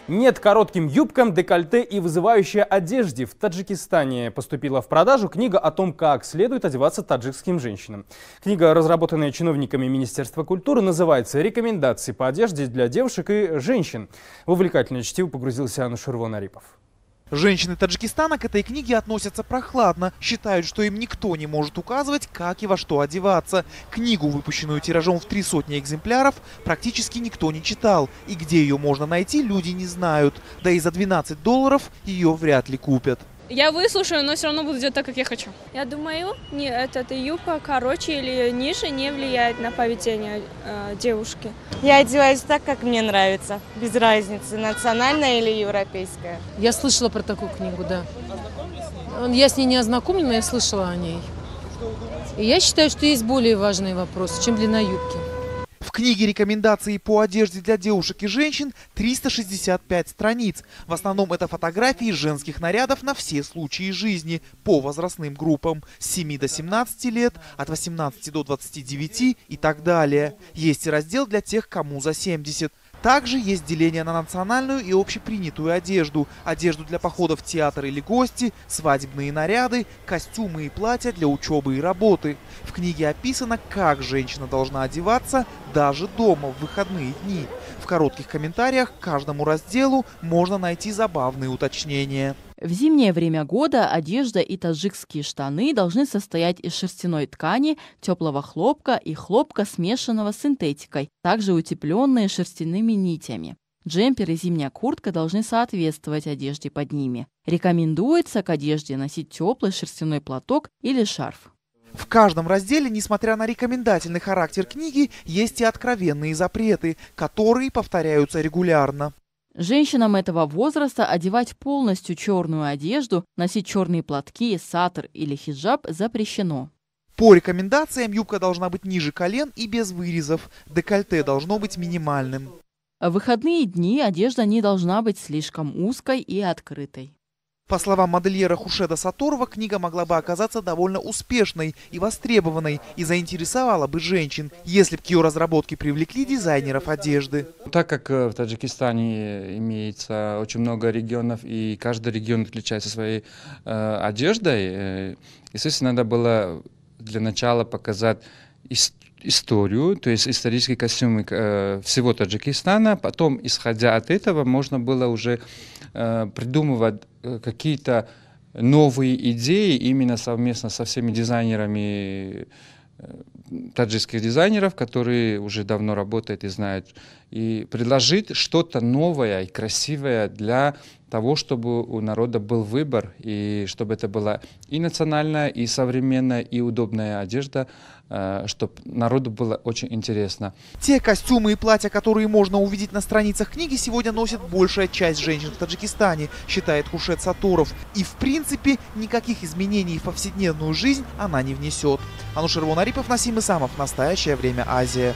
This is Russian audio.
Нет коротким юбкам, декольте и вызывающей одежде. В Таджикистане поступила в продажу книга о том, как следует одеваться таджикским женщинам. Книга, разработанная чиновниками Министерства культуры, называется «Рекомендации по одежде для девушек и женщин». В увлекательное чтиво погрузился Анушервон Арипов. Женщины Таджикистана к этой книге относятся прохладно, считают, что им никто не может указывать, как и во что одеваться. Книгу, выпущенную тиражом в 300 экземпляров, практически никто не читал. И где ее можно найти, люди не знают. Да и за $12 ее вряд ли купят. Я выслушаю, но все равно буду делать так, как я хочу. Я думаю, эта юбка короче или ниже не влияет на поведение девушки. Я одеваюсь так, как мне нравится, без разницы, национальная или европейская. Я слышала про такую книгу, да. Я с ней не ознакомлена, я слышала о ней. И я считаю, что есть более важные вопросы, чем длина юбки. В книге «Рекомендации по одежде для девушек и женщин» 365 страниц. В основном это фотографии женских нарядов на все случаи жизни по возрастным группам с 7 до 17 лет, от 18 до 29 и так далее. Есть и раздел для тех, кому за 70. Также есть деление на национальную и общепринятую одежду. Одежду для похода в театр или гости, свадебные наряды, костюмы и платья для учебы и работы. В книге описано, как женщина должна одеваться даже дома в выходные дни. В коротких комментариях к каждому разделу можно найти забавные уточнения. В зимнее время года одежда и таджикские штаны должны состоять из шерстяной ткани, теплого хлопка и хлопка, смешанного с синтетикой, также утепленные шерстяными нитями. Джемпер и зимняя куртка должны соответствовать одежде под ними. Рекомендуется к одежде носить теплый шерстяной платок или шарф. В каждом разделе, несмотря на рекомендательный характер книги, есть и откровенные запреты, которые повторяются регулярно. Женщинам этого возраста одевать полностью черную одежду, носить черные платки, сатр или хиджаб запрещено. По рекомендациям юбка должна быть ниже колен и без вырезов. Декольте должно быть минимальным. В выходные дни одежда не должна быть слишком узкой и открытой. По словам модельера Хушеда Саторова, книга могла бы оказаться довольно успешной и востребованной и заинтересовала бы женщин, если бы к ее разработке привлекли дизайнеров одежды. Так как в Таджикистане имеется очень много регионов и каждый регион отличается своей одеждой, естественно, надо было для начала показать историю, то есть исторические костюмы всего Таджикистана. Потом, исходя от этого, можно было уже придумывать какие-то новые идеи именно совместно со всеми дизайнерами, таджикских дизайнеров, которые уже давно работают и знают, и предложить что-то новое и красивое для того, чтобы у народа был выбор, и чтобы это была и национальная, и современная, и удобная одежда, чтобы народу было очень интересно. Те костюмы и платья, которые можно увидеть на страницах книги, сегодня носит большая часть женщин в Таджикистане, считает Хушед Саторов. И в принципе никаких изменений в повседневную жизнь она не внесет. Анушервон Арипов, Насим Исамов. Настоящее время. Азия.